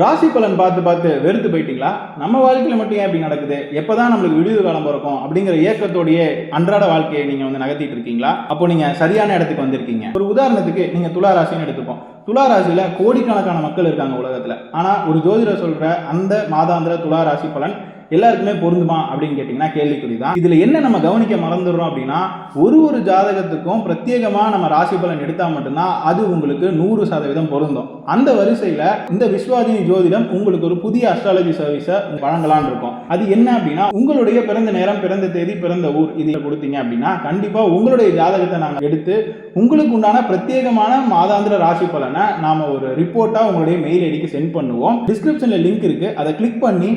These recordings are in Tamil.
ராசி பலன் பார்த்து பார்த்து வெறுத்து போயிட்டீங்களா? நம்ம வாழ்க்கையில மட்டும் ஏன் இப்படி நடக்குது? எப்பதான் நம்மளுக்கு விடிவு காலம் பிறக்கும் அப்படிங்கிற ஏக்கத்தோடையே அன்றாட வாழ்க்கையை நீங்க நகர்த்திட்டு இருக்கீங்களா? அப்போ நீங்க சரியான இடத்துக்கு வந்திருக்கீங்க. ஒரு உதாரணத்துக்கு நீங்க துலா ராசின்னு எடுத்துப்போம். துலா ராசியில கோடிக்கணக்கான மக்கள் இருக்காங்க உலகத்துல. ஆனா ஒரு ஜோதிடர் சொல்ற அந்த மாதாந்திர துலா ராசி பலன் எல்லாருக்குமே பொருந்துமா அப்படின்னு கேட்டீங்கன்னா கேள்விக்குறிதான். இதுல என்ன நம்ம கவனிக்க மறந்துடுறோம் அப்படின்னா, ஒரு ஜாதகத்துக்கும் பிரத்யேகமா நம்ம ராசி பலன் எடுத்தா மட்டும்தான் அது உங்களுக்கு 100% பொருந்தும். அந்த வரிசையில இந்த விஸ்வாதினி ஜோதிடம் உங்களுக்கு ஒரு புதிய அஸ்ட்ராலஜி சர்வீஸை வழங்கலான் இருக்கும். அது என்ன அப்படின்னா, உங்களுடைய பிறந்த நேரம், பிறந்த தேதி, பிறந்த ஊர் இது கொடுத்தீங்க அப்படின்னா கண்டிப்பா உங்களுடைய ஜாதகத்தை நாங்கள் எடுத்து உங்களுக்கு உண்டான பிரத்யேகமான மாதாந்திர ராசி பலனை நாம ஒரு ரிப்போர்ட்டா உங்களுடைய மெயில் ஐடிக்கு சென்ட் பண்ணுவோம். டிஸ்கிரிப்ஷன்ல லிங்க் இருக்கு, அதை கிளிக் பண்ணி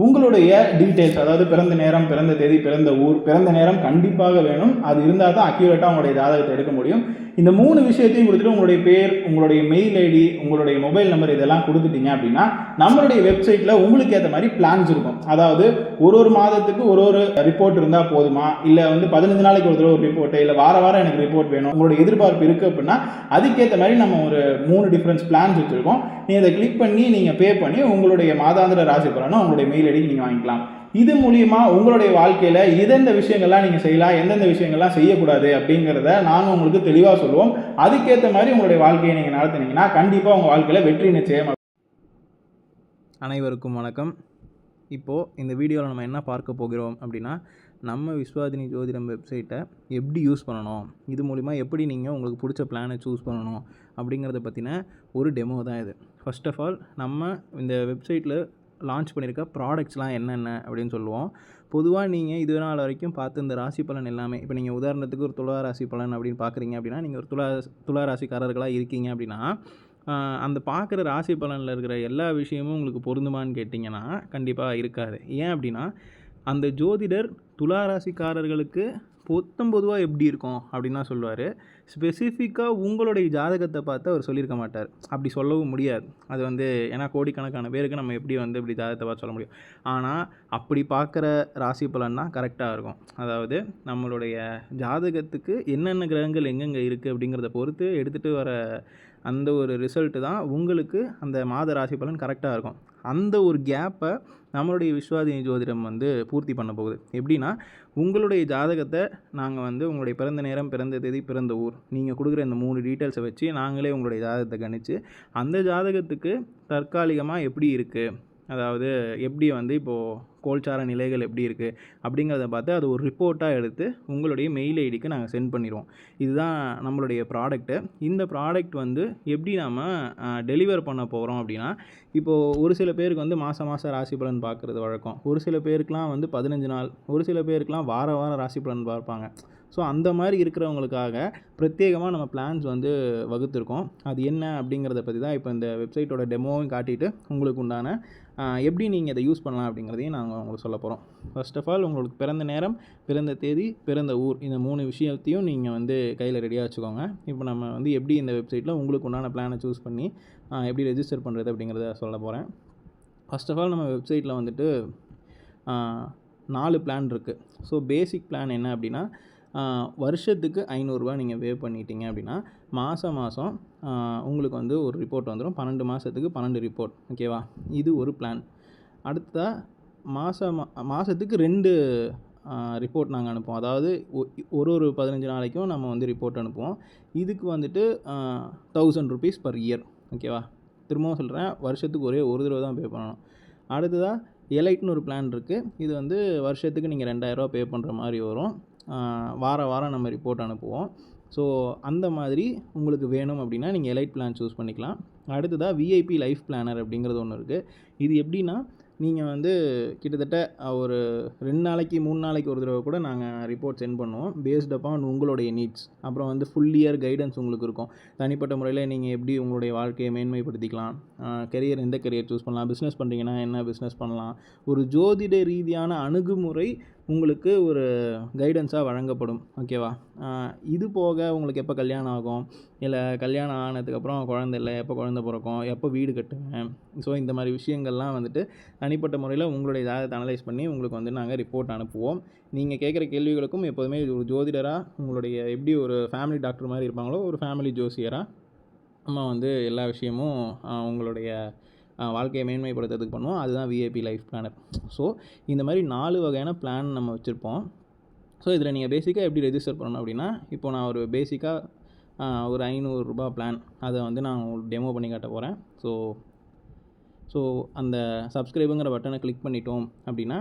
உங்களுடைய டீட்டெயில்ஸ், அதாவது பிறந்த நேரம், பிறந்த தேதி, பிறந்த ஊர், பிறந்த நேரம் கண்டிப்பாக வேணும். அது இருந்தால் தான் அக்யூரேட்டாக உங்களுடைய ஜாதகத்தை எடுக்க முடியும். இந்த 3 விஷயத்தையும் கொடுத்துட்டு உங்களுடைய பேர், உங்களுடைய மெயில் ஐடி, உங்களுடைய மொபைல் நம்பர் இதெல்லாம் கொடுத்துட்டீங்க அப்படின்னா நம்மளுடைய வெப்சைட்டில் உங்களுக்கு ஏற்ற மாதிரி பிளான்ஸ் இருக்கும். அதாவது ஒரு மாதத்துக்கு ஒரு ரிப்போர்ட் இருந்தால் போதுமா, இல்லை 15 நாளைக்கு ஒரு தடவை ஒரு ரிப்போர்ட்டு, இல்லை வாரம் எனக்கு ரிப்போர்ட் வேணும், உங்களுடைய எதிர்பார்ப்பு இருக்குது அப்படின்னா அதுக்கேற்ற மாதிரி நம்ம ஒரு 3 டிஃப்ரெண்ட்ஸ் பிளான்ஸ் வச்சுருக்கோம். நீங்கள் அதை கிளிக் பண்ணி நீங்கள் பே பண்ணி உங்களுடைய மாதாந்திர ராசி பலனை உங்களுடைய மெயில் ஐடிக்கு நீங்கள் வாங்கிக்கலாம். இது மூலியமா உங்களுடைய வாழ்க்கையில எந்தெந்த விஷயங்கள்லாம் நீங்க செய்யலாம், எந்தெந்த விஷயங்கள்லாம் செய்யக்கூடாது அப்படிங்கிறத நாங்கள் உங்களுக்கு தெளிவாக சொல்லுவோம். அதுக்கேற்ற மாதிரி உங்களுடைய வாழ்க்கையை நீங்கள் நடத்துனீங்கன்னா கண்டிப்பாக உங்கள் வாழ்க்கையில் வெற்றி நிச்சயம். அனைவருக்கும் வணக்கம். இப்போது இந்த வீடியோவில் நம்ம என்ன பார்க்க போகிறோம் அப்படின்னா, நம்ம விஸ்வாதினி ஜோதிடம் வெப்சைட்டை எப்படி யூஸ் பண்ணணும், இது மூலிமா எப்படி நீங்கள் உங்களுக்கு பிடிச்ச பிளானை சூஸ் பண்ணணும் அப்படிங்கிறத பற்றின ஒரு டெமோ தான் இது. ஃபர்ஸ்ட் ஆஃப் ஆல் நம்ம இந்த வெப்சைட்டில் லான்ச் பண்ணியிருக்க ப்ராடக்ட்ஸ்லாம் என்னென்ன அப்படின்னு சொல்லுவோம். பொதுவாக நீங்கள் இது நாள் வரைக்கும் பார்த்து இந்த ராசி பலன் எல்லாமே, இப்போ நீங்கள் உதாரணத்துக்கு ஒரு துலா ராசி பலன் அப்படின்னு பார்க்குறீங்க அப்படின்னா, நீங்கள் ஒரு துலா ராசிக்காரர்களாக இருக்கீங்க அப்படின்னா அந்த பார்க்குற ராசி பலனில் இருக்கிற எல்லா விஷயமும் உங்களுக்கு பொருந்துமான்னு கேட்டிங்கன்னா கண்டிப்பாக இருக்காது. ஏன் அப்படின்னா, அந்த ஜோதிடர் துலா ராசிக்காரர்களுக்கு பொதுவாக எப்படி இருக்கும் அப்படின்னு தான் சொல்லுவார். ஸ்பெசிஃபிக்காக உங்களுடைய ஜாதகத்தை பார்த்து அவர் சொல்லியிருக்க மாட்டார். அப்படி சொல்லவும் முடியாது. அது ஏன்னா கோடிக்கணக்கான பேருக்கு நம்ம எப்படி இப்படி ஜாதகத்தை பார்த்து சொல்ல முடியும். ஆனால் அப்படி பார்க்குற ராசி பலன் தான் கரெக்டாக இருக்கும். அதாவது நம்மளுடைய ஜாதகத்துக்கு என்னென்ன கிரகங்கள் எங்கெங்கே இருக்குது அப்படிங்கிறத பொறுத்து எடுத்துகிட்டு வர அந்த ஒரு ரிசல்ட்டு தான் உங்களுக்கு அந்த மாத ராசி பலன் கரெக்டாக இருக்கும். அந்த ஒரு கேப்பை நம்மளுடைய விஸ்வாதினி ஜோதிடம் பூர்த்தி பண்ண போகுது. எப்படின்னா, உங்களுடைய ஜாதகத்தை நாங்கள் உங்களுடைய பிறந்த நேரம், பிறந்த தேதி, பிறந்த ஊர் நீங்கள் கொடுக்குற இந்த 3 டீட்டெயில்ஸை வச்சு நாங்களே உங்களுடைய ஜாதகத்தை கணித்து அந்த ஜாதகத்துக்கு தற்காலிகமாக எப்படி இருக்குது, அதாவது எப்படி இப்போது கோல்சார நிலைகள் எப்படி இருக்குது அப்படிங்கிறத பார்த்து அது ஒரு ரிப்போர்ட்டாக எடுத்து உங்களுடைய மெயில் ஐடிக்கு நாங்கள் சென்ட் பண்ணிடுவோம். இதுதான் நம்மளுடைய ப்ராடக்ட்டு. இந்த ப்ராடக்ட் எப்படி நம்ம டெலிவர் பண்ண போகிறோம் அப்படின்னா, இப்போது ஒரு சில பேருக்கு மாதம் ராசி பலன் பார்க்குறது வழக்கம். ஒரு சில பேருக்குலாம் 15 நாள், ஒரு சில பேருக்குலாம் வாரம் ராசி பலன் பார்ப்பாங்க. ஸோ அந்த மாதிரி இருக்கிறவங்களுக்காக பிரத்யேகமாக நம்ம பிளான்ஸ் வகுத்துருக்கோம். அது என்ன அப்படிங்கிறத பற்றி தான் இப்போ இந்த வெப்சைட்டோட டெமோவும் காட்டிட்டு உங்களுக்கு உண்டான எப்படி நீங்கள் இதை யூஸ் பண்ணலாம் அப்படிங்கிறதையும் நாங்கள் உங்களுக்கு சொல்ல போகிறோம். ஃபர்ஸ்ட் ஆஃப் ஆல் உங்களுக்கு பிறந்த நேரம், பிறந்த தேதி, பிறந்த ஊர் இந்த 3 விஷயத்தையும் நீங்கள் கையில் ரெடியாக வச்சுக்கோங்க. இப்போ நம்ம எப்படி இந்த வெப்சைட்டில் உங்களுக்கு உண்டான பிளானை சூஸ் பண்ணி எப்படி ரெஜிஸ்டர் பண்ணுறது அப்படிங்கிறத சொல்ல போகிறேன். ஃபர்ஸ்ட் ஆஃப் ஆல் நம்ம வெப்சைட்டில் 4 பிளான் இருக்குது. ஸோ பேசிக் பிளான் என்ன அப்படின்னா, வருஷத்துக்கு 500 ரூபா நீங்கள் பே பண்ணிட்டீங்க அப்படின்னா மாதம் உங்களுக்கு ஒரு ரிப்போர்ட் வந்துடும். 12 மாதத்துக்கு 12 ரிப்போர்ட். ஓகேவா? இது ஒரு பிளான். அடுத்ததாக மாதத்துக்கு 2 ரிப்போர்ட் நாங்கள் அனுப்புவோம். அதாவது ஒரு 15 நாளைக்கும் நம்ம ரிப்போர்ட் அனுப்புவோம். இதுக்கு 1000 ருபீஸ் பர் இயர். ஓகேவா? திரும்பவும் சொல்கிறேன், வருஷத்துக்கு ஒரு தடவை தான் பே பண்ணணும். அடுத்ததாக எலைட்னு ஒரு பிளான் இருக்குது. இது வருஷத்துக்கு நீங்கள் 2000 ரூபா பே பண்ணுற மாதிரி வரும். வாரம் நம்ம ரிப்போர்ட் அனுப்புவோம். ஸோ அந்த மாதிரி உங்களுக்கு வேணும் அப்படின்னா நீங்கள் எலைட் பிளான் சூஸ் பண்ணிக்கலாம். அடுத்ததாக விஐபி லைஃப் பிளானர் அப்படிங்கிறது ஒன்று இருக்குது. இது எப்படின்னா, நீங்கள் கிட்டத்தட்ட ஒரு 2 நாளைக்கு 3 நாளைக்கு ஒரு தடவை கூட நாங்கள் ரிப்போர்ட் சென்ட் பண்ணுவோம். பேஸ்ட் அப்பான் உங்களுடைய நீட்ஸ். அப்புறம் ஃபுல் இயர் கைடன்ஸ் உங்களுக்கு இருக்கும். தனிப்பட்ட முறையில் நீங்கள் எப்படி உங்களுடைய வாழ்க்கையை மேன்மைப்படுத்திக்கலாம், கெரியர் எந்த கெரியர் சூஸ் பண்ணலாம், பிஸ்னஸ் பண்ணுறீங்கன்னா என்ன பிஸ்னஸ் பண்ணலாம், ஒரு ஜோதிட ரீதியான அணுகுமுறை உங்களுக்கு ஒரு கைடன்ஸாக வழங்கப்படும். ஓகேவா? இது போக உங்களுக்கு எப்போ கல்யாணம் ஆகும், இல்லை கல்யாணம் ஆனதுக்கப்புறம் குழந்தை இல்லை, எப்போ குழந்தை பிறக்கும், எப்போ வீடு கட்டுவேன், ஸோ இந்த மாதிரி விஷயங்கள்லாம் தனிப்பட்ட முறையில் உங்களுடைய ஜாதகத்தை அனலைஸ் பண்ணி உங்களுக்கு நாங்கள் ரிப்போர்ட் அனுப்புவோம். நீங்கள் கேட்குற கேள்விகளுக்கும் எப்போதுமே ஒரு ஜோதிடராக உங்களுடைய எப்படி ஒரு ஃபேமிலி டாக்டர் மாதிரி இருப்பாங்களோ ஒரு ஃபேமிலி ஜோசியராக நம்ம எல்லா விஷயமும் உங்களுடைய வாழ்க்கையை மேன்மைப்படுத்துறதுக்கு பண்ணுவோம். அதுதான் விஐபி லைஃப் பிளானர். ஸோ இந்த மாதிரி 4 வகையான பிளான் நம்ம வச்சுருப்போம். ஸோ இதில் நீங்கள் பேசிக்காக எப்படி ரெஜிஸ்டர் பண்ணணும் அப்படின்னா, இப்போ நான் ஒரு பேசிக்காக ஒரு ₹500 பிளான் அதை வந்து நான் உங்களுக்கு டெமோ பண்ணி காட்ட போகிறேன். ஸோ அந்த சப்ஸ்கிரைபுங்கிற பட்டனை கிளிக் பண்ணிட்டோம் அப்படின்னா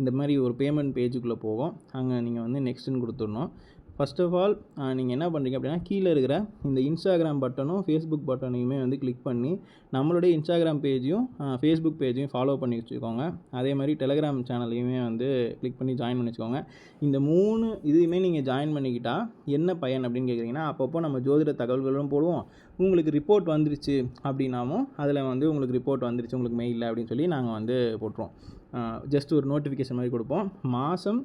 இந்த மாதிரி ஒரு பேமெண்ட் பேஜுக்குள்ளே போவோம். அங்கே நீங்கள் வந்து நெக்ஸ்ட்டுன்னு கொடுத்துடணும். ஃபர்ஸ்ட் ஆஃப் ஆல் நீங்கள் என்ன பண்ணுறீங்க அப்படின்னா, கீழே இருக்கிற இந்த இன்ஸ்டாகிராம் பட்டனும் ஃபேஸ்புக் பட்டனையுமே வந்து கிளிக் பண்ணி நம்மளுடைய இன்ஸ்டாகிராம் பேஜையும் ஃபேஸ்புக் பேஜையும் ஃபாலோ பண்ணி வச்சுக்கோங்க. அதே மாதிரி டெலகிராம் சேனலையுமே வந்து கிளிக் பண்ணி ஜாயின் பண்ணி வச்சுக்கோங்க. இந்த 3 இதையுமே நீங்கள் ஜாயின் பண்ணிக்கிட்டால் என்ன பயன் அப்படின்னு கேட்குறீங்கன்னா, அப்பப்போ நம்ம ஜோதிட தகவல்களும் போடுவோம். உங்களுக்கு ரிப்போர்ட் வந்துருச்சு அப்படின்னாவும் அதில் வந்து உங்களுக்கு ரிப்போர்ட் வந்துருச்சு உங்களுக்கு மெயிலில் அப்படின்னு சொல்லி நாங்கள் வந்து போட்டுருவோம். ஜஸ்ட் ஒரு நோட்டிஃபிகேஷன் மாதிரி கொடுப்போம். மாதம்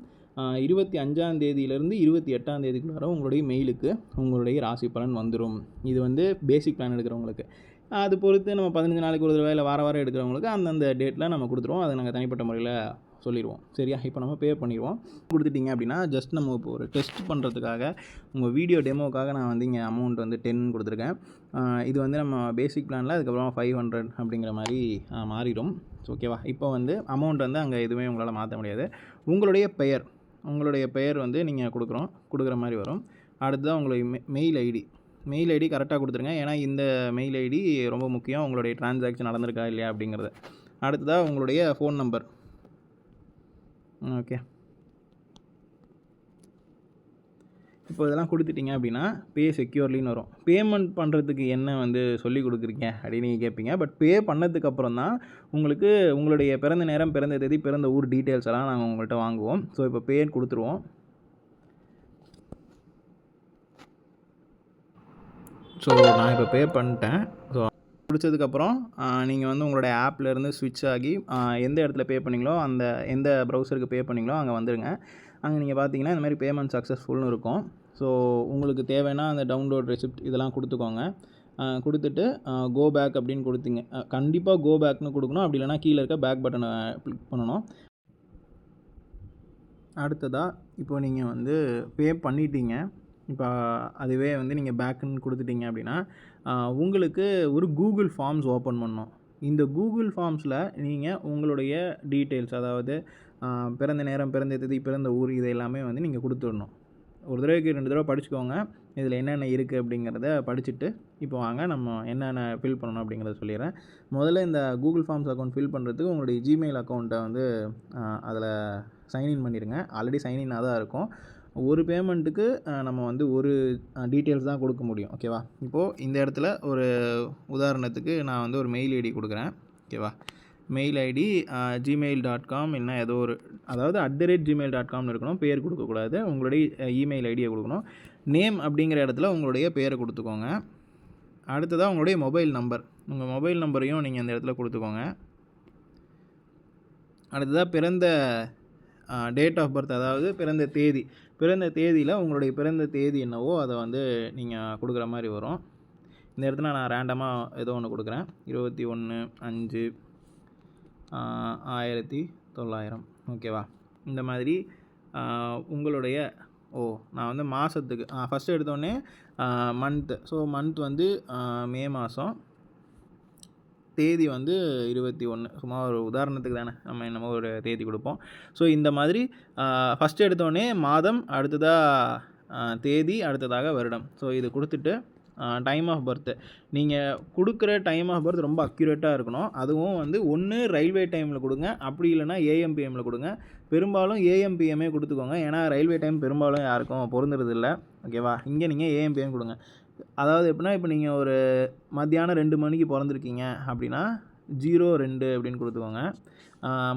25ஆம் தேதியிலேருந்து 28ஆம் தேதிக்குள்ளார உங்களுடைய மெயிலுக்கு உங்களுடைய ராசி பலன் வந்துடும். இது வந்து பேசிக் பிளான் எடுக்கிறவங்களுக்கு. அது பொறுத்து நம்ம 15 நாளைக்கு ஒரு தடவை இல்லை வாரம் எடுக்கிறவங்களுக்கு அந்தந்த டேட்டில் நம்ம கொடுத்துருவோம். அதை நாங்கள் தனிப்பட்ட முறையில் சொல்லிடுவோம். சரியா? இப்போ நம்ம பே பண்ணிடுவோம். கொடுத்துட்டிங்க அப்படின்னா ஜஸ்ட் நம்ம இப்போ ஒரு டெஸ்ட் பண்ணுறதுக்காக உங்கள் வீடியோ டெமோக்காக நான் வந்து இங்கே அமௌண்ட் வந்து 10 கொடுத்துருக்கேன். இது வந்து நம்ம பேசிக் பிளானில் அதுக்கப்புறம் 500 அப்படிங்கிற மாதிரி மாறிடும். ஓகேவா? இப்போ வந்து அமௌண்ட் வந்து அங்கே எதுவுமே உங்களால் மாற்ற முடியாது. உங்களுடைய பெயர் வந்து நீங்கள் கொடுக்குற மாதிரி வரும். அடுத்ததாக உங்களுடைய மெயில் ஐடி கரெக்டாக கொடுத்துருங்க. ஏன்னா இந்த மெயில் ஐடி ரொம்ப முக்கியம், உங்களுடைய டிரான்சாக்ஷன் நடந்திருக்கா இல்லையா அப்படிங்கிறது. அடுத்ததாக உங்களுடைய ஃபோன் நம்பர். ஓகே, இப்போ இதெல்லாம் கொடுத்துட்டிங்க அப்படின்னா பே செக்யூர்லின்னு வரும். பேமெண்ட் பண்ணுறதுக்கு என்ன வந்து சொல்லி கொடுக்குறீங்க அப்படின்னு நீங்கள் கேட்பீங்க. பட் பே பண்ணதுக்கப்புறம் தான் உங்களுக்கு உங்களுடைய பிறந்த நேரம், பிறந்த தேதி, பிறந்த ஊர் டீட்டெயில்ஸ் எல்லாம் நாங்கள் உங்கள்கிட்ட வாங்குவோம். ஸோ இப்போ பே கொடுத்துருவோம். ஸோ நான் இப்போ பே பண்ணிட்டேன். ஸோ முடிச்சதுக்கப்புறம் நீங்கள் வந்து உங்களுடைய ஆப்லேருந்து ஸ்விட்ச் ஆகி எந்த இடத்துல பே பண்ணிங்களோ எந்த ப்ரௌசருக்கு பே பண்ணிங்களோ அங்கே வந்துடுங்க. அங்கே நீங்கள் பார்த்தீங்கன்னா இந்த மாதிரி பேமெண்ட் சக்ஸஸ்ஃபுல்னு இருக்கும். ஸோ உங்களுக்கு தேவைன்னா அந்த டவுன்லோட் ரெசிப்ட் இதெல்லாம் கொடுத்துக்கோங்க. கொடுத்துட்டு கோ பேக் அப்படின்னு கொடுத்தீங்க. கண்டிப்பாக கோ பேக்னு கொடுக்கணும். அப்படி இல்லைனா கீழே இருக்க பேக் பட்டனை கிளிக் பண்ணணும். அடுத்ததாக இப்போ நீங்கள் வந்து பே பண்ணிட்டீங்க. இப்போ அதுவே வந்து நீங்கள் பேக்குன்னு கொடுத்துட்டீங்க அப்படின்னா உங்களுக்கு ஒரு கூகுள் ஃபார்ம்ஸ் ஓப்பன் பண்ணணும். இந்த கூகுள் ஃபார்ம்ஸில் நீங்கள் உங்களுடைய டீட்டெயில்ஸ், அதாவது பிறந்த நேரம், பிறந்த தேதி, பிறந்த ஊர், இது எல்லாமே வந்து நீங்கள் கொடுத்துடணும். ஒரு தடவைக்கு 2 தடவை படிச்சுக்கோங்க. இதில் என்னென்ன இருக்குது அப்படிங்கிறத படிச்சுட்டு இப்போ வாங்க நம்ம என்னென்ன ஃபில் பண்ணணும் அப்படிங்கிறத சொல்லிடுறேன். முதல்ல இந்த கூகுள் ஃபார்ம்ஸ் அக்கௌண்ட் ஃபில் பண்ணுறதுக்கு உங்களுடைய ஜிமெயில் அக்கௌண்ட்டை வந்து அதில் சைன்இன் பண்ணிடுங்க. ஆல்ரெடி சைன்இன்னாக தான் இருக்கும். ஒரு பேமெண்ட்டுக்கு நம்ம வந்து ஒரு டீட்டெயில்ஸ் தான் கொடுக்க முடியும். ஓகேவா? இப்போது இந்த இடத்துல ஒரு உதாரணத்துக்கு நான் வந்து ஒரு மெயில் ஐடி கொடுக்குறேன். ஓகேவா? மெயில் ஐடி gmail.com என்ன ஏதோ ஒரு, அதாவது @gmail.comனு இருக்கணும். பேர் கொடுக்கக்கூடாது. உங்களுடைய இமெயில் ஐடியை கொடுக்கணும். நேம் அப்படிங்கிற இடத்துல உங்களுடைய பேரை கொடுத்துக்கோங்க. அடுத்ததாக உங்களுடைய மொபைல் நம்பர், உங்கள் மொபைல் நம்பரையும் நீங்கள் இந்த இடத்துல கொடுத்துக்கோங்க. அடுத்ததாக பிறந்த டேட் ஆஃப் பர்த், அதாவது பிறந்த தேதியில் உங்களுடைய பிறந்த தேதி என்னவோ அதை வந்து நீங்கள் கொடுக்குற மாதிரி வரும். இந்த இடத்துல நான் ரேண்டமாக ஏதோ ஒன்று கொடுக்குறேன். 21/5/1900. ஓகேவா? இந்த மாதிரி உங்களுடைய நான் வந்து மாதத்துக்கு ஃபஸ்ட்டு எடுத்தோடனே மந்த்து. ஸோ மந்த் வந்து மே மாதம், தேதி வந்து 21. சும்மா ஒரு உதாரணத்துக்கு தானே நம்ம என்னமோ ஒரு தேதி கொடுப்போம். ஸோ இந்த மாதிரி ஃபஸ்ட்டு எடுத்தோடனே மாதம், அடுத்ததாக தேதி, அடுத்ததாக வருடம். ஸோ இது கொடுத்துட்டு டைம் ஆஃப் பர்த்து, நீங்கள் கொடுக்குற டைம் ஆஃப் பர்த் ரொம்ப அக்யூரேட்டாக இருக்கணும். அதுவும் வந்து ஒன்று ரயில்வே டைமில் கொடுங்க, அப்படி இல்லைனா ஏஎம்பிஎம்மில் கொடுங்க. பெரும்பாலும் ஏஎம்பிஎம்மே கொடுத்துக்கோங்க. ஏன்னா ரயில்வே டைம் பெரும்பாலும் யாருக்கும் பொருந்துறது இல்லை. ஓகேவா? இங்கே நீங்கள் ஏஎம்பிஎம் கொடுங்க. அதாவது எப்படின்னா, இப்போ நீங்கள் ஒரு மத்தியானம் 2 மணிக்கு பிறந்திருக்கீங்க அப்படின்னா 02 அப்படின்னு கொடுத்துக்கோங்க.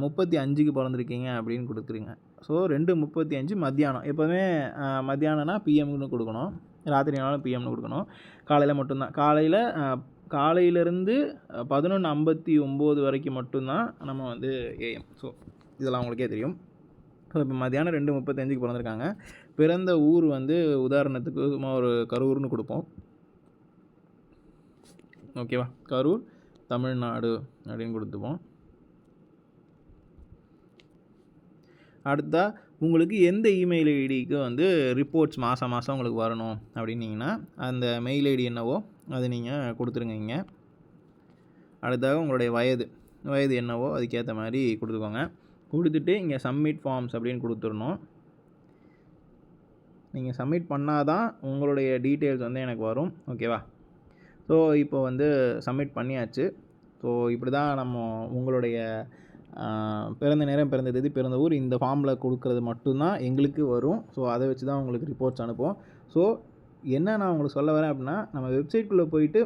35க்கு பிறந்திருக்கீங்க அப்படின்னு கொடுத்துருங்க. ஸோ 2:35 மத்தியானம். எப்போவுமே மத்தியானம்னா பிஎம்னு கொடுக்கணும், ராத்திரினாலும் பிஎம்னு கொடுக்கணும். காலையில் மட்டும்தான். காலையிலேருந்து 11:59 வரைக்கும் மட்டும்தான் நம்ம வந்து ஏஎம். ஸோ இதெல்லாம் உங்களுக்கே தெரியும். ஸோ இப்போ மத்தியானம் 2:35க்கு பிறந்திருக்காங்க. பிறந்த ஊர் வந்து உதாரணத்துக்கு சும்மா ஒரு கரூர்னு கொடுப்போம். ஓகேவா? கரூர், தமிழ்நாடு அப்படின்னு கொடுத்துப்போம். அடுத்தா உங்களுக்கு எந்த இமெயில் ஐடிக்கு வந்து ரிப்போர்ட்ஸ் மாதம் உங்களுக்கு வரணும் அப்படின்னீங்கன்னா அந்த மெயில் ஐடி என்னவோ அதை நீங்கள் கொடுத்துருங்க இங்கே. அடுத்ததாக உங்களுடைய வயது என்னவோ அதுக்கேற்ற மாதிரி கொடுத்துக்கோங்க. கொடுத்துட்டு இங்கே சப்மிட் ஃபார்ம்ஸ் அப்படின்னு கொடுத்துடணும். நீங்கள் சப்மிட் பண்ணால் தான் உங்களுடைய டீட்டெயில்ஸ் வந்து எனக்கு வரும். ஓகேவா? ஸோ இப்போ வந்து சப்மிட் பண்ணியாச்சு. ஸோ இப்படி தான் நம்ம உங்களுடைய பிறந்த நேரம், பிறந்த தேதி, பிறந்த ஊர் இந்த ஃபார்மில் கொடுக்குறது மட்டும்தான் எங்களுக்கு வரும். ஸோ அதை வச்சு தான் உங்களுக்கு ரிப்போர்ட்ஸ் அனுப்புவோம். ஸோ என்ன நான் உங்களுக்கு சொல்ல வரேன் அப்படின்னா, நம்ம வெப்சைட்குள்ளே போயிட்டு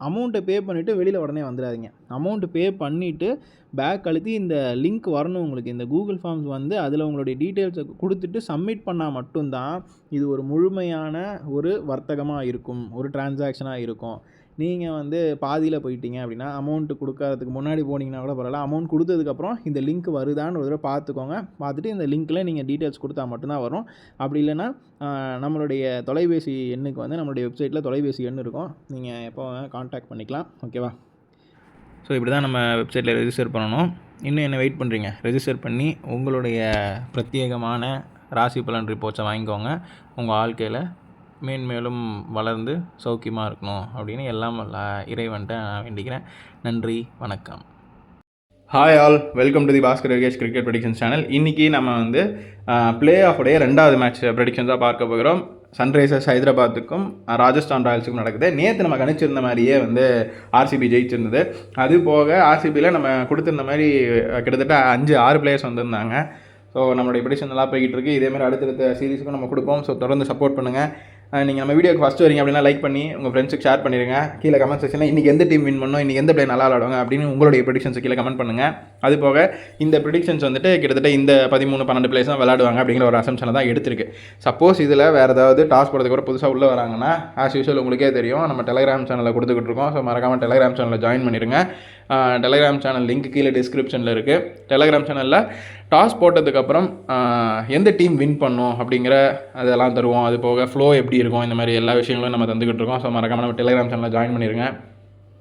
அமௌண்ட்டை பே பண்ணிவிட்டு வெளியில் உடனே வந்துடாதீங்க. அமௌண்ட்டு பே பண்ணிவிட்டு பேக் அழுத்தி இந்த லிங்க் வரணும் உங்களுக்கு. இந்த கூகுள் ஃபார்ம்ஸ் வந்து அதில் உங்களுடைய டீட்டெயில்ஸை கொடுத்துட்டு சப்மிட் பண்ணால் மட்டும்தான் இது ஒரு முழுமையான ஒரு வர்த்தகமாக இருக்கும், ஒரு டிரான்சாக்ஷனாக இருக்கும். நீங்கள் வந்து பாதியில் போயிட்டீங்க அப்படின்னா, அமௌண்ட்டு கொடுக்கறதுக்கு முன்னாடி போனீங்கன்னா கூட பரவாயில்ல, அமௌண்ட் கொடுத்ததுக்கப்புறம் இந்த லிங்க் வருதான்னு ஒரு தடவை பார்த்துக்கோங்க. பார்த்துட்டு இந்த லிங்க்கில் நீங்கள் டீட்டெயில்ஸ் கொடுத்தா மட்டும்தான் வரும். அப்படி இல்லைன்னா நம்மளுடைய தொலைபேசி எண்ணுக்கு வந்து நம்மளுடைய வெப்சைட்டில் தொலைபேசி எண் இருக்கும், நீங்கள் எப்போ கான்டாக்ட் பண்ணிக்கலாம். ஓகேவா? ஸோ இப்படி தான் நம்ம வெப்சைட்டில் ரெஜிஸ்டர் பண்ணணும். இன்னும் என்ன வெயிட் பண்ணுறீங்க? ரெஜிஸ்டர் பண்ணி உங்களுடைய பிரத்யேகமான ராசி பலன் ரிப்போர்ட்ஸை வாங்கிக்கோங்க. உங்கள் வாழ்க்கையில் மேன்மேலும் வளர்ந்து சௌக்கியமாக இருக்கணும் அப்படின்னு எல்லாம் இறைவன்ட்ட நான் வேண்டிக்கிறேன். நன்றி, வணக்கம். Hi all, welcome to the Bhaskar Yogesh cricket predictions channel. இன்றைக்கி நம்ம வந்து பிளே ஆஃபுடைய 2வது மேட்ச் ப்ரெடிக்ஷன்ஸாக பார்க்க போகிறோம். சன்ரைசர்ஸ் ஹைதராபாத்துக்கும் ராஜஸ்தான் ராயல்ஸுக்கும் நடக்குது. நேற்று நம்ம கணிச்சிருந்த மாதிரியே வந்து ஆர்சிபி ஜெயிச்சிருந்தது. அது போக ஆர்சிபியில் நம்ம கொடுத்துருந்த மாதிரி கிட்டத்தட்ட 5-6 பிளேயர்ஸ் வந்திருந்தாங்க. ஸோ நம்மளுடைய ப்ரெடிக்ஷன் நல்லா போய்கிட்டு இருக்குது. இதேமாதிரி அடுத்தடுத்த சீரீஸுக்கும் நம்ம கொடுப்போம். ஸோ தொடர்ந்து சப்போர்ட் பண்ணுங்கள். நீங்கள் நம்ம வீடியோக்கு ஃபஸ்ட்டு வரீங்க அப்படின்னா லைக் பண்ணி உங்கள் ஃப்ரெண்ட்ஸுக்கு ஷேர் பண்ணிடுங்க. கீழே கமெண்ட் செக்ஷனில் இன்றைக்கி எந்த டீம் வின் பண்ணணும், இன்றைக்கி எந்த பிளே நல்லா விளாடுவாங்க அப்படின்னு உங்களுடைய ப்ரெடிக்ஷன்ஸ் கீழே கமெண்ட் பண்ணுங்கள். அது போக இந்த ப்ரெடிக்ஷன்ஸ் வந்துட்டு கிட்டத்தட்ட இந்த 13-12 பிளேஸ் தான் விளாடுவாங்க அப்படிங்கிற ஒரு அசம்ஷனை தான் எடுத்திருக்கு. சப்போஸ் இதில் வேறு ஏதாவது டாஸ் போடுறதுக்கு கூட புதுசாக உள்ளே வராங்கன்னா ஆஸ் யூஸ்வல் உங்களுக்கே தெரியும், நம்ம டெலிகிராம் சேனலில் கொடுத்துக்கிட்டு இருக்கோம். ஸோ மறக்காமல் டெலிகிராம் சேனலில் ஜாயின் பண்ணிடுங்க. டெலிகிராம் சேனல் லிங்க் கீழே டிஸ்கிரிப்ஷனில் இருக்குது. டெலிகிராம் சேனலில் டாஸ் போட்டதுக்கப்புறம் எந்த டீம் வின் பண்ணும் அப்படிங்கிற அதெல்லாம் தருவோம். அது போக ஃப்ளோ எப்படி இருக்கும், இந்த மாதிரி எல்லா விஷயங்களும் நம்ம தந்துக்கிட்டு இருக்கோம். ஸோ மறக்காமல் நம்ம டெலிகிராம் சேனலில் ஜாயின் பண்ணிடுங்க.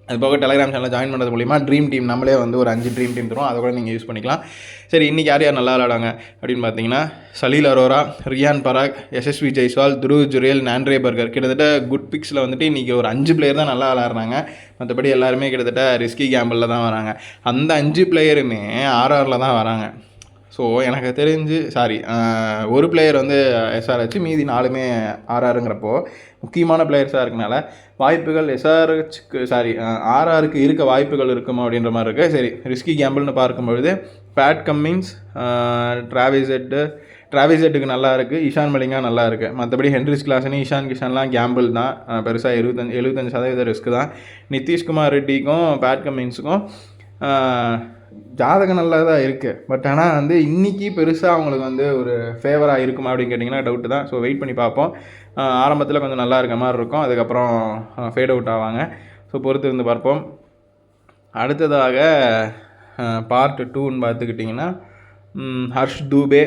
அது போக டெலிகிராம் சேனலில் ஜாயின் பண்ணுறது மூலிமா ட்ரீம் டீம் நம்மளே வந்து ஒரு 5 ட்ரீம் டீம் தரும், அதை கூட நீங்கள் யூஸ் பண்ணிக்கலாம். சரி, இன்றைக்கி யார் யார் நல்லா விளாடாங்க அப்படின்னு பார்த்தீங்கன்னா, சலீல் அரோரா, ரியான் பராக், எஸ்எஸ்வி ஜெய்ஸ்வால், துருவ் ஜுரேல், நாண்ட்ரே பர்கர், கிட்டத்தட்ட குட் பிக்ஸில் வந்துட்டு இன்றைக்கி ஒரு 5 பிளேயர் தான் நல்லா விளாட்றாங்க. மற்றபடி எல்லாருமே கிட்டத்தட்ட ரிஸ்கி கேம்பிளில் தான் வராங்க. அந்த 5 பிளேயருமே ஆர்ஆரில் தான் வராங்க. ஸோ எனக்கு தெரிஞ்சு ஒரு பிளேயர் வந்து எஸ்ஆர்ஹெச், மீதி 4மே ஆர்ஆருங்கிறப்போ முக்கியமான பிளேயர்ஸாக இருக்கனால வாய்ப்புகள் ஆர்ஆருக்கு இருக்க வாய்ப்புகள் இருக்குமா அப்படின்ற மாதிரி இருக்குது. சரி, ரிஸ்கி கேம்பிள்னு பார்க்கும்பொழுது பேட் கம்மின்ஸ், டிராவிஸ் ஹெட்டுக்கு நல்லா இருக்குது, இஷான் மலிங்கா நல்லா இருக்குது. மற்றபடி ஹென்ரிஸ் கிளாஸனி, இஷான் கிஷன்லாம் கேம்பிள் தான், பெருசாக 75% ரிஸ்க்கு தான். நிதிஷ்குமார் ரெட்டிக்கும் பேட் கம்மின்ஸுக்கும் ஜாதகம் நல்லா தான் இருக்குது. பட் ஆனால் வந்து இன்றைக்கி பெருசாக அவங்களுக்கு வந்து ஒரு ஃபேவராக இருக்குமா அப்படின்னு கேட்டிங்கன்னா டவுட்டு தான். ஸோ வெயிட் பண்ணி பார்ப்போம். ஆரம்பத்தில் கொஞ்சம் நல்லா இருக்க மாதிரி இருக்கும், அதுக்கப்புறம் ஃபேட் அவுட் ஆவாங்க. ஸோ பொறுத்து இருந்து பார்ப்போம். அடுத்ததாக பார்ட் 2ன்னு பார்த்துக்கிட்டிங்கன்னா, ஹர்ஷ் தூபே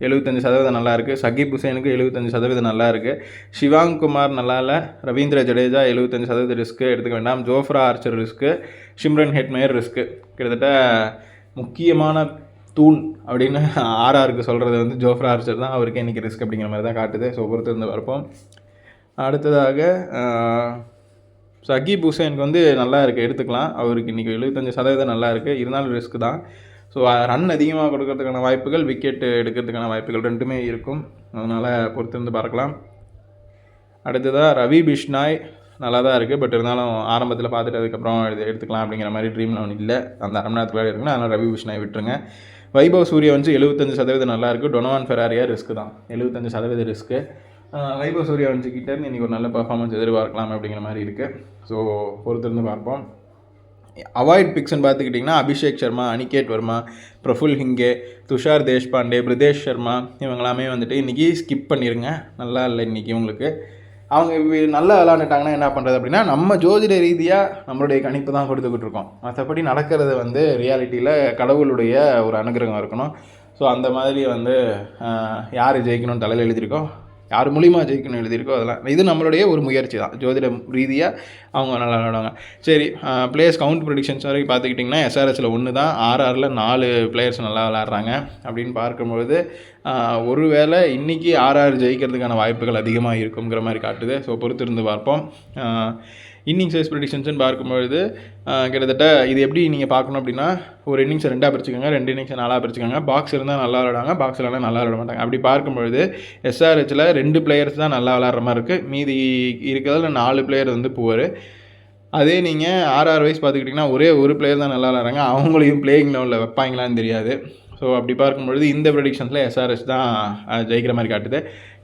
75% நல்லா இருக்குது, சகிப் ஹுசேனுக்கு 75% நல்லா இருக்குது, ஷிவாங் குமார் நல்லா இல்லை, ரவீந்திர ஜடேஜா 75% ரிஸ்க்கு எடுத்துக்க வேண்டாம், Jofra Archer risk, Shimron Hetmyer risk. கிட்டத்தட்ட முக்கியமான தூண் அப்படின்னு ஆர்ஆருக்கு சொல்கிறது வந்து ஜோஃப்ரா ஆர்ச்சர் தான். அவருக்கு இன்றைக்கி ரிஸ்க் அப்படிங்கிற மாதிரி தான் காட்டுது. ஸோ பொறுத்து இருந்து பார்ப்போம். அடுத்ததாக சகிப் ஹுசேனுக்கு வந்து நல்லா இருக்குது, எடுத்துக்கலாம். அவருக்கு இன்றைக்கி 75% நல்லா இருக்குது, இருந்தாலும் ரிஸ்க்கு தான். ஸோ ரன் அதிகமாக கொடுக்கறதுக்கான வாய்ப்புகள், விக்கெட் எடுக்கிறதுக்கான வாய்ப்புகள் ரெண்டுமே இருக்கும். அதனால் பொறுத்திருந்து பார்க்கலாம். அடுத்ததாக ரவி பிஷ்னாய் நல்லா தான் இருக்குது, பட் இருந்தாலும் ஆரம்பத்தில் பார்த்துட்டு அதுக்கப்புறம் எடுத்துக்கலாம் அப்படிங்கிற மாதிரி ட்ரீம் ஒன்று இல்லை. அந்த அரை மணி நேரத்துக்கு வேலை இருக்குன்னா அதனால் ரவி பிஷ்னாய் விட்டுருங்க. வைபவ் சூர்யா வந்து 75% நல்லா இருக்குது, டொனோவான் ஃபெராரியா ரிஸ்க்கு தான், 75% ரிஸ்க்கு. வைபவ் சூர்யா வந்துக்கிட்டே இன்றைக்கி ஒரு நல்ல பர்ஃபார்மன்ஸ் எதிர்பார்க்கலாம் அப்படிங்கிற மாதிரி இருக்குது. ஸோ பொறுத்திருந்து பார்ப்போம். அவாய்ட் பிக்ஸ்ன்னு பார்த்துக்கிட்டிங்கன்னா, அபிஷேக் சர்மா, அனிகேட் வர்மா, பிரஃபுல் ஹிங்கே, துஷார் தேஷ்பாண்டே, பிரிதேஷ் சர்மா இவங்களாமே வந்துட்டு இன்றைக்கி ஸ்கிப் பண்ணிடுங்க. நல்லா இல்லை இன்றைக்கி உங்களுக்கு. அவங்க நல்லா விளாண்டுட்டாங்கன்னா என்ன பண்ணுறது அப்படின்னா, நம்ம ஜோதிட ரீதியாக நம்மளுடைய கணிப்பு தான் கொடுத்துக்கிட்டு இருக்கோம். மற்றபடி நடக்கிறது வந்து ரியாலிட்டியில் கடவுளுடைய ஒரு அனுகிரகம் இருக்கணும். ஸோ அந்த மாதிரி வந்து யார் ஜெயிக்கணும்னு தலையில் எழுதியிருக்கோம், யார் மூலிமா ஜெயிக்கணும் எழுதியிருக்கோ அதெல்லாம் இது நம்மளுடைய ஒரு முயற்சி தான். ஜோதிட ரீதியாக அவங்க நல்லா விளாடுவாங்க. சரி, பிளேயர்ஸ் கவுண்ட் ப்ரெடிக்ஷன்ஸ் வரைக்கும் பார்த்துக்கிட்டிங்கன்னா, எஸ்ஆர்ஹெச்சில் 1 தான், ஆர்ஆரில் 4 பிளேயர்ஸ் நல்லா விளாட்றாங்க அப்படின்னு பார்க்கும்பொழுது ஒருவேளை இன்றைக்கி ஆர்ஆர் ஜெயிக்கிறதுக்கான வாய்ப்புகள் அதிகமாக இருக்குங்கிற மாதிரி காட்டுது. ஸோ பொறுத்திருந்து பார்ப்போம். இன்னிங்ஸ் வைஸ் ப்ரெடிக்ஷன்ஸ்னு பார்க்கும்பொழுது கிட்டத்தட்ட இது எப்படி நீங்கள் பார்க்கணும் அப்படின்னா ஒரு இன்னிங்ஸை 2 பிரிச்சுக்கோங்க, 2 இன்னிங்ஸை 4 பிரிச்சுக்கோங்க. பாக்ஸ் இருந்தால் நல்லா விளாடுவாங்க, பாக்ஸ் இல்லைனா நல்லா விளாட மாட்டாங்க. அப்படி பார்க்கும்பொழுது எஸ்ஆர்ஹெச்சில் 2 பிளேயர்ஸ் தான் நல்லா விளாட்ற மாதிரி இருக்குது, மீதி இருக்கிறதுல 4 பிளேயர் வந்து புவர். அதே நீங்கள் ஆர்ஆர் வைஸ் பார்த்துக்கிட்டிங்கன்னா ஒரே ஒரு பிளேயர் தான் நல்லா விளாட்றாங்க, அவங்களையும் பிளேயிங் லெவலில் வைப்பாங்களான்னு தெரியாது. ஸோ அப்படி பார்க்கும்பொழுது இந்த ப்ரெடிக்ஷன்ஸில் எஸ்ஆர்ஹெச் தான் ஜெயிக்கிற மாதிரி காட்டுது.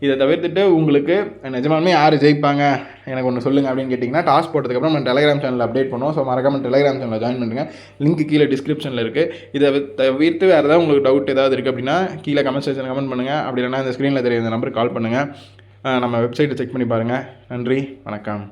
இதை தவிர்த்துட்டு உங்களுக்கு நிஜமாலுமே யார் ஜெயிப்பாங்க எனக்கு ஒன்று சொல்லுங்கள் அப்படின்னு கேட்டிங்கன்னா, டாஸ் போட்டதுக்கப்புறம் நம்ம டெலிகிராம் சேனலில் அப்டேட் பண்ணுவோம். ஸோ மறக்காமல் டெலிகிராம் சேனலில் ஜாயின் பண்ணுங்கள். லிங்க் கீழே டிஸ்கிரிப்ஷனில் இருக்குது. இதை தவிர்த்து வேறு ஏதாவது உங்களுக்கு டவுட் ஏதாவது இருக்குது அப்படின்னா கீழே கமெண்ட் செக்ஷன் கமெண்ட் பண்ணுங்கள். அப்படி இல்லைனா இந்த ஸ்க்ரீனில் தெரிய இந்த நம்பருக்கு கால் பண்ணுங்கள். நம்ம வெப்சைட்டை செக் பண்ணி பாருங்கள். நன்றி, வணக்கம்.